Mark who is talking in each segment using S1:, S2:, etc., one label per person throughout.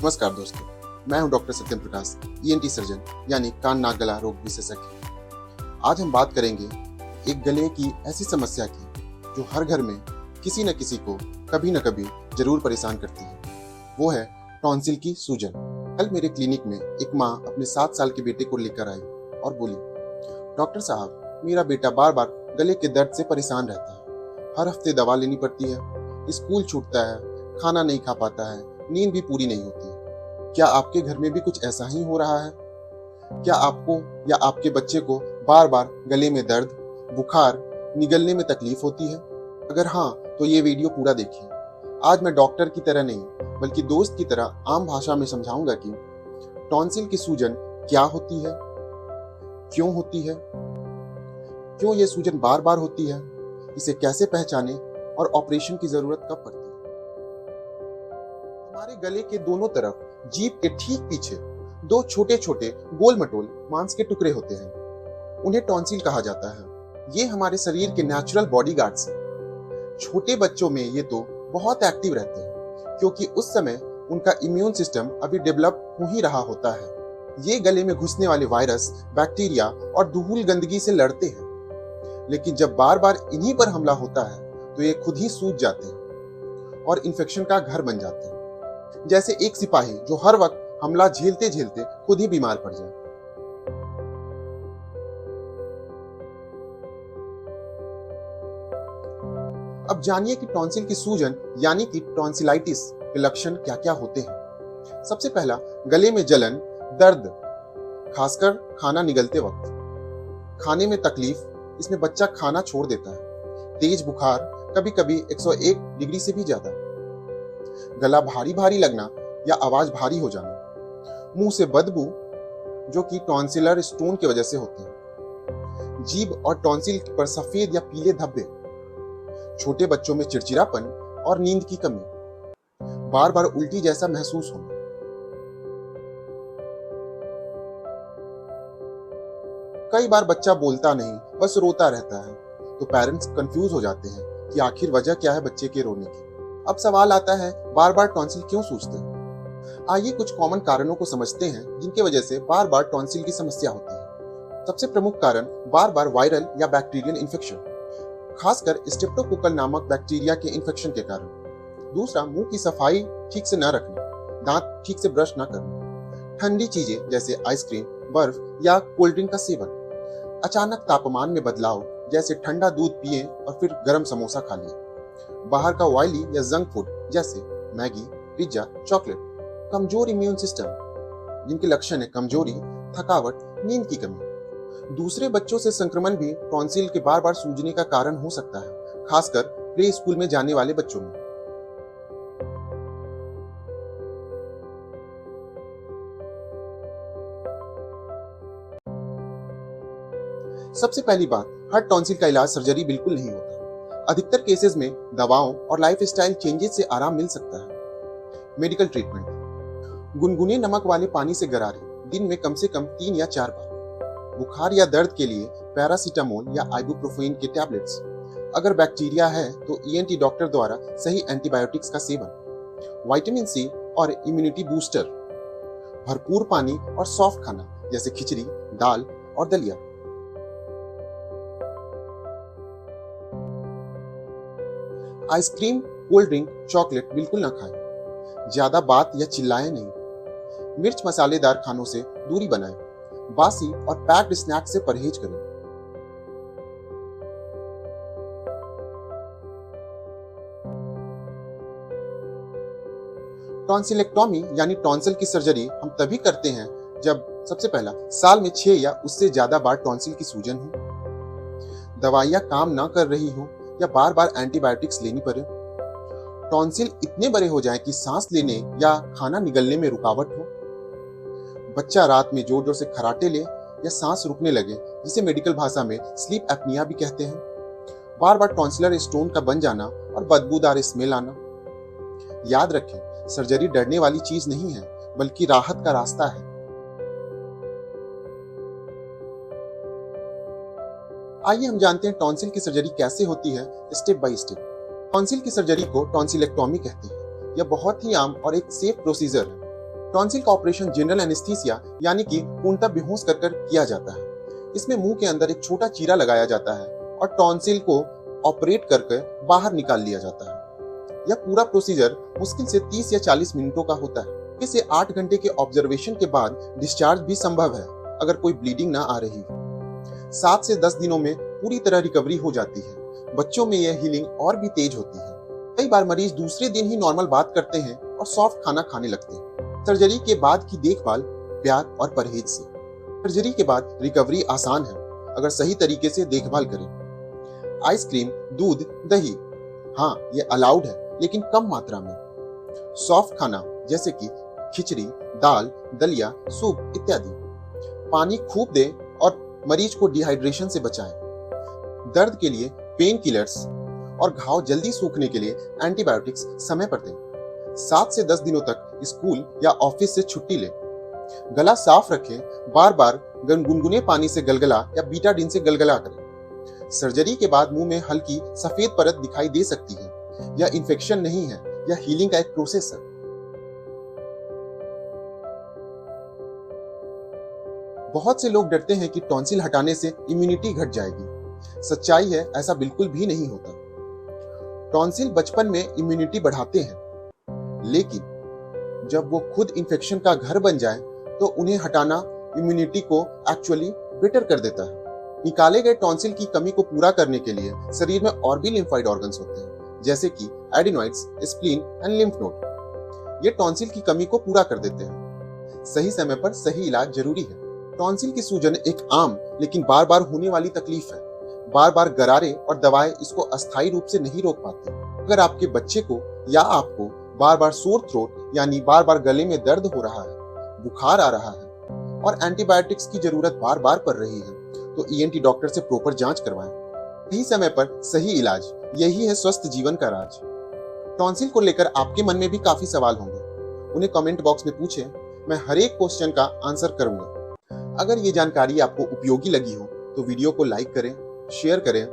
S1: नमस्कार दोस्तों, मैं हूं डॉक्टर सत्यम प्रकाश, ईएनटी सर्जन यानी कान नाक गला रोग विशेषज्ञ। आज हम बात करेंगे एक गले की ऐसी समस्या की जो हर घर में किसी न किसी को कभी न कभी जरूर परेशान करती है। वो है टॉन्सिल की सूजन। कल मेरे क्लिनिक में एक माँ अपने 7 साल के बेटे को लेकर आई और बोली, डॉक्टर साहब, मेरा बेटा बार बार गले के दर्द से परेशान रहता है। हर हफ्ते दवा लेनी पड़ती है, स्कूल छूटता है, खाना नहीं खा पाता है, नींद भी पूरी नहीं होती। क्या आपके घर में भी कुछ ऐसा ही हो रहा है? क्या आपको या आपके बच्चे को बार बार गले में दर्द, बुखार, निगलने में तकलीफ होती है? अगर हाँ, तो ये वीडियो पूरा देखिए। आज मैं डॉक्टर की तरह नहीं बल्कि दोस्त की तरह आम भाषा में समझाऊंगा कि टॉन्सिल की सूजन क्या होती है, क्यों होती है, क्यों ये सूजन बार बार होती है, इसे कैसे पहचाने और ऑपरेशन की जरूरत कब पड़ती है। हमारे गले के दोनों तरफ जीभ के ठीक पीछे 2 छोटे छोटे गोल मटोल मांस के टुकड़े होते हैं। उन्हें टॉन्सिल कहा जाता है। ये हमारे शरीर के नेचुरल बॉडीगार्ड्स हैं। छोटे बच्चों में ये तो बहुत एक्टिव रहते हैं क्योंकि उस समय उनका इम्यून सिस्टम अभी डेवलप हो ही रहा होता है। ये गले में घुसने वाले वायरस, बैक्टीरिया और धूल गंदगी से लड़ते हैं। लेकिन जब बार बार इन्हीं पर हमला होता है तो ये खुद ही सूज जाते हैं और इन्फेक्शन का घर बन जाते हैं। जैसे एक सिपाही जो हर वक्त हमला झेलते झेलते खुद ही बीमार पड़ जाए। अब जानिए कि टॉन्सिल की सूजन यानी कि टॉन्सिलाइटिस के लक्षण क्या क्या होते हैं। सबसे पहला, गले में जलन, दर्द, खासकर खाना निगलते वक्त, खाने में तकलीफ, इसमें बच्चा खाना छोड़ देता है, तेज बुखार, कभी कभी 101 डिग्री से भी ज्यादा, गला भारी भारी लगना या आवाज भारी हो जाना, मुंह से बदबू जो कि टॉन्सिलर स्टोन की वजह से होते हैं, जीभ और टॉन्सिल पर सफेद या पीले धब्बे, छोटे बच्चों में चिड़चिड़ापन और नींद की कमी, बार बार उल्टी जैसा महसूस होना। कई बार बच्चा बोलता नहीं, बस रोता रहता है, तो पेरेंट्स कंफ्यूज हो जाते हैं कि आखिर वजह क्या है बच्चे के रोने की। अब सवाल आता है, बार बार टॉन्सिल क्यों सूजते हैं? आइए कुछ कॉमन कारणों को समझते हैं जिनकी वजह से बार बार टॉन्सिल की समस्या होती है। सबसे प्रमुख कारण बार बार वायरल या बैक्टीरियल इन्फेक्शन, खासकर स्ट्रेप्टोकोकल नामक बैक्टीरिया के इन्फेक्शन के कारण। दूसरा, मुंह की सफाई ठीक से न रखना, दांत ठीक से ब्रश न करना, ठंडी चीजें जैसे आइसक्रीम, बर्फ या कोल्ड ड्रिंक का सेवन, अचानक तापमान में बदलाव जैसे ठंडा दूध पिए और फिर गर्म समोसा खा लिए, बाहर का ऑयली या जंक फूड जैसे मैगी, पिज्जा, चॉकलेट, कमजोर इम्यून सिस्टम जिनके लक्षण है कमजोरी, थकावट, नींद की कमी। दूसरे बच्चों से संक्रमण भी टॉन्सिल के बार बार सूजने का कारण हो सकता है, खासकर प्ले स्कूल में जाने वाले बच्चों में। सबसे पहली बात, हर टॉन्सिल का इलाज सर्जरी बिल्कुल नहीं होता। अधिकतर केसेस में दवाओं और लाइफस्टाइल चेंजेस से आराम मिल सकता है। मेडिकल ट्रीटमेंट, गुनगुने नमक वाले पानी से गरारे, दिन में कम से कम 3 या 4 बार। बुखार या दर्द के लिए पैरासीटामोल या आइबुप्रोफेन के टैबलेट्स। अगर बैक्टीरिया है तो ईएनटी डॉक्टर द्वारा सही एंटीबायोटिक्स का सेवन। विटामिन सी और इम्यूनिटी बूस्टर। भरपूर पानी और सॉफ्ट खाना जैसे खिचड़ी, दाल और दलिया। आइसक्रीम, कोल्ड ड्रिंक, चॉकलेट बिल्कुल ना खाएं। ज्यादा बात या चिल्लाएं नहीं। मिर्च मसालेदार खानों से दूरी बनाएं। बासी और पैक्ड स्नैक्स से परहेज करें। टॉन्सिलेक्टॉमी यानी टॉन्सिल की सर्जरी हम तभी करते हैं जब सबसे पहला, साल में 6 या उससे ज्यादा बार टॉन्सिल की सूजन हो, दवाइयां काम ना कर रही हो या बार बार एंटीबायोटिक्स लेनी पड़े, टॉन्सिल इतने बड़े हो जाएं कि सांस लेने या खाना निगलने में रुकावट हो, बच्चा रात में जोर जोर से खर्राटे ले या सांस रुकने लगे जिसे मेडिकल भाषा में स्लीप एपनिया भी कहते हैं, बार बार टॉन्सिलर स्टोन का बन जाना और बदबूदार स्मेल आना। याद रखें, सर्जरी डरने वाली चीज नहीं है बल्कि राहत का रास्ता है। आइए हम जानते हैं टॉन्सिल की सर्जरी कैसे होती है स्टेप बाय स्टेप। टॉन्सिल की सर्जरी को टॉन्सिलेक्टॉमी कहते हैं। यह बहुत ही आम और एक सेफ प्रोसीजर है। टॉन्सिल का ऑपरेशन जनरल एनेस्थीसिया यानी कि पूर्णतः बेहोश कर कर किया जाता है। इसमें मुंह के अंदर एक छोटा चीरा लगाया जाता है और टॉन्सिल को ऑपरेट करके बाहर निकाल लिया जाता है। यह पूरा प्रोसीजर मुश्किल से 30 या 40 मिनटों का होता है। इसे 8 घंटे के ऑब्जर्वेशन के बाद डिस्चार्ज भी संभव है अगर कोई ब्लीडिंग ना आ रही हो। 7 से 10 दिनों में पूरी तरह रिकवरी हो जाती है। बच्चों में यह हीलिंग और भी तेज होती है। कई बार मरीज दूसरे दिन ही नॉर्मल बात करते हैं और सॉफ्ट खाना खाने लगते हैं। सर्जरी के बाद की देखभाल प्यार और परहेज से। सर्जरी के बाद रिकवरी आसान है अगर सही तरीके से देखभाल करें। आइसक्रीम, दूध, दही, हाँ ये अलाउड है लेकिन कम मात्रा में। सॉफ्ट खाना जैसे कि खिचड़ी, दाल, दलिया, सूप इत्यादि। पानी खूब दें और मरीज को डिहाइड्रेशन से बचाएं। दर्द के लिए पेन किलर्स और घाव जल्दी सूखने के लिए एंटीबायोटिक्स समय पर दें। 7 से 10 दिनों तक स्कूल या ऑफिस से छुट्टी लें। गला साफ रखें। बार बार गुनगुने पानी से गलगला या बीटाडीन से गलगला करें। सर्जरी के बाद मुंह में हल्की सफेद परत दिखाई दे सकती है। यह इन्फेक्शन नहीं है, यह हीलिंग का एक प्रोसेस है। बहुत से लोग डरते हैं कि टॉन्सिल हटाने से इम्यूनिटी घट जाएगी। सच्चाई है ऐसा बिल्कुल भी नहीं होता। टॉन्सिल बचपन में इम्यूनिटी बढ़ाते हैं, लेकिन जब वो खुद इन्फेक्शन का घर बन जाए तो उन्हें हटाना इम्यूनिटी को एक्चुअली बेटर कर देता है। निकाले गए टॉन्सिल की कमी को पूरा करने के लिए शरीर में और भी लिम्फाइड ऑर्गन्स होते हैं, जैसे कि adenoids, spleen and lymph node. ये टॉन्सिल की कमी को पूरा कर देते हैं। सही समय पर सही इलाज जरूरी है। टॉन्सिल की सूजन एक आम लेकिन बार बार होने वाली तकलीफ है। बार बार गरारे और दवाएं इसको अस्थायी रूप से नहीं रोक पाती। अगर आपके बच्चे को या आपको बार बार सोर थ्रोट यानी बार बार गले में दर्द हो रहा है, बुखार आ रहा है और एंटीबायोटिक्स की जरूरत बार बार पड़ रही है तो ईएनटी डॉक्टर से प्रॉपर जांच करवाएं। सही समय पर सही इलाज, यही है स्वस्थ जीवन का राज। टॉन्सिल को लेकर आपके मन में भी काफी सवाल होंगे, उन्हें कमेंट बॉक्स में पूछें। मैं हर एक क्वेश्चन का आंसर करूंगा। अगर ये जानकारी आपको उपयोगी लगी हो तो वीडियो को लाइक करें, शेयर करें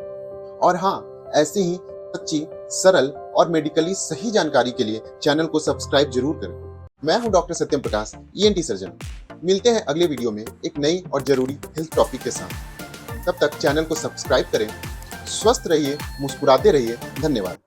S1: और हाँ, ऐसे ही सच्ची, सरल और मेडिकली सही जानकारी के लिए चैनल को सब्सक्राइब जरूर करें। मैं हूं डॉक्टर सत्यम प्रकाश, ईएनटी सर्जन। मिलते हैं अगले वीडियो में एक नई और जरूरी हेल्थ टॉपिक के साथ। तब तक चैनल को सब्सक्राइब करें। स्वस्थ रहिए, मुस्कुराते रहिए। धन्यवाद।